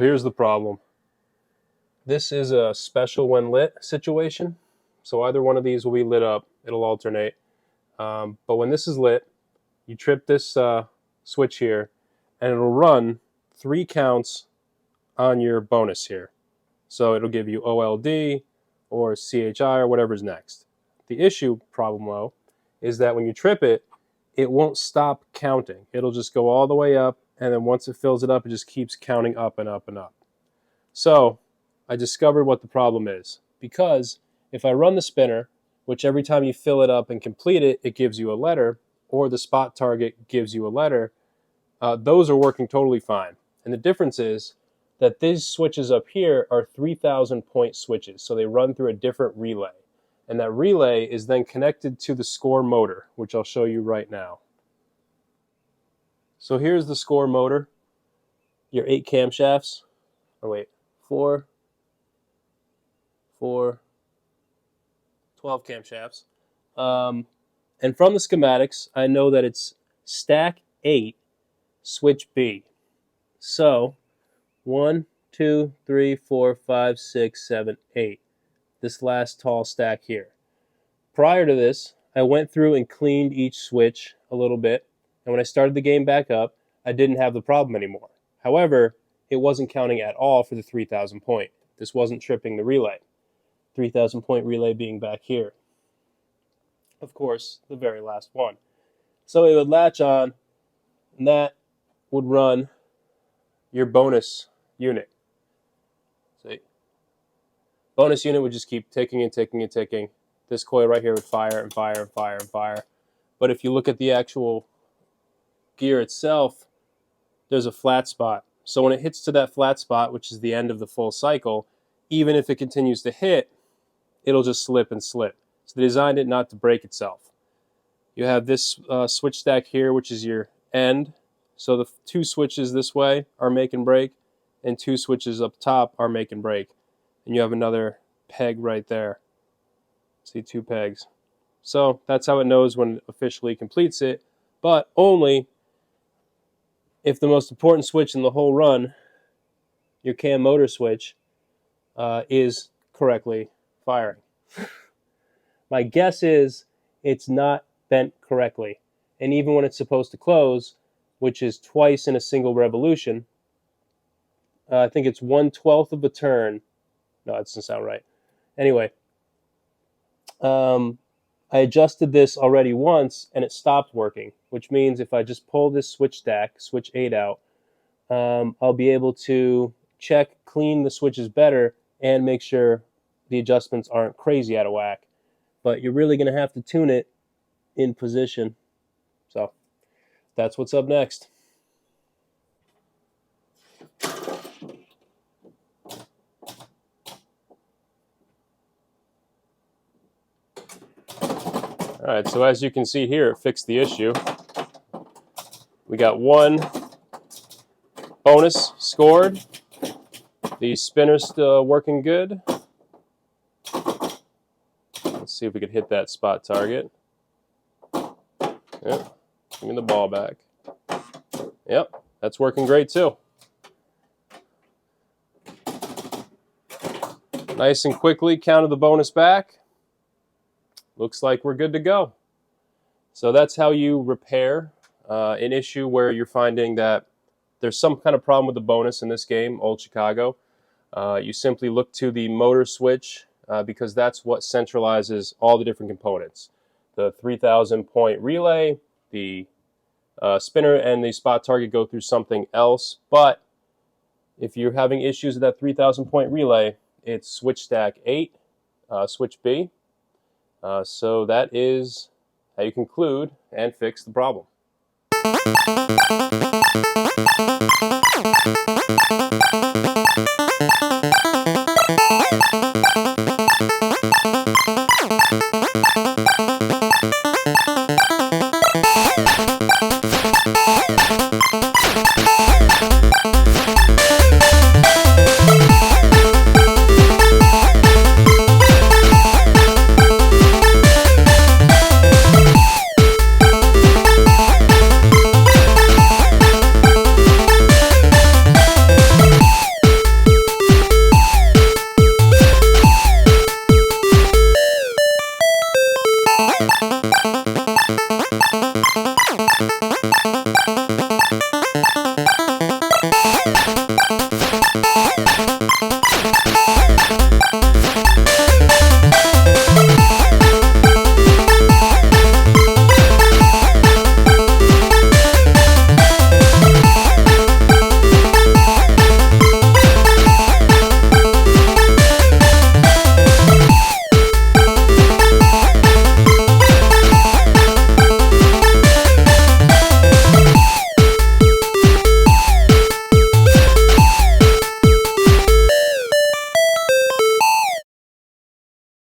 here's the problem. This is a special when lit situation. So either one of these will be lit up. It'll alternate. But when this is lit, you trip this switch here, and it'll run 3 counts on your bonus here. So it'll give you OLD or CHI or whatever's next. The issue problem, though, is that when you trip it, it won't stop counting. It'll just go all the way up, and then once it fills it up, it just keeps counting up and up and up. So I discovered what the problem is. Because if I run the spinner, which every time you fill it up and complete it, it gives you a letter, or the spot target gives you a letter, those are working totally fine. And the difference is that these switches up here are 3,000 point switches, so they run through a different relay. And that relay is then connected to the score motor, which I'll show you right now. So here's the score motor, your 8 camshafts. Oh wait, 4, 12 camshafts. And from the schematics, I know that it's stack 8, switch B. So 1, 2, 3, 4, 5, 6, 7, 8. This last tall stack here. Prior to this, I went through and cleaned each switch a little bit, and when I started the game back up, I didn't have the problem anymore. However, it wasn't counting at all for the 3,000 point. This wasn't tripping the relay. 3,000 point relay being back here. Of course, the very last one. So it would latch on, and that would run your bonus unit. See? Bonus unit would just keep ticking and ticking and ticking. This coil right here would fire and fire and fire and fire. But if you look at the actual gear itself, there's a flat spot. So when it hits to that flat spot, which is the end of the full cycle, even if it continues to hit, it'll just slip and slip. So they designed it not to break itself. You have this switch stack here, which is your end. So the 2 switches this way are make and break, and 2 switches up top are make and break. And you have another peg right there. See, 2 pegs. So that's how it knows when it officially completes it, but only if the most important switch in the whole run, your cam motor switch, is correctly firing. My guess is it's not bent correctly. And even when it's supposed to close, which is twice in a single revolution, I think it's 1/12 of a turn. No, that doesn't sound right. Anyway, I adjusted this already once and it stopped working, which means if I just pull this switch stack, switch 8 out, I'll be able to check, clean the switches better, and make sure the adjustments aren't crazy out of whack. But you're really going to have to tune it in position. So that's what's up next. All right, so as you can see here, it fixed the issue. We got 1 bonus scored. The spinner's still working good. Let's see if we could hit that spot target. Yep, give me the ball back. Yep, that's working great too. Nice and quickly counted the bonus back. Looks like we're good to go. So that's how you repair an issue where you're finding that there's some kind of problem with the bonus in this game, Old Chicago. You simply look to the motor switch because that's what centralizes all the different components. The 3,000 point relay, the spinner, and the spot target go through something else. But if you're having issues with that 3,000 point relay, it's switch stack 8, switch B. So that is how you conclude and fix the problem.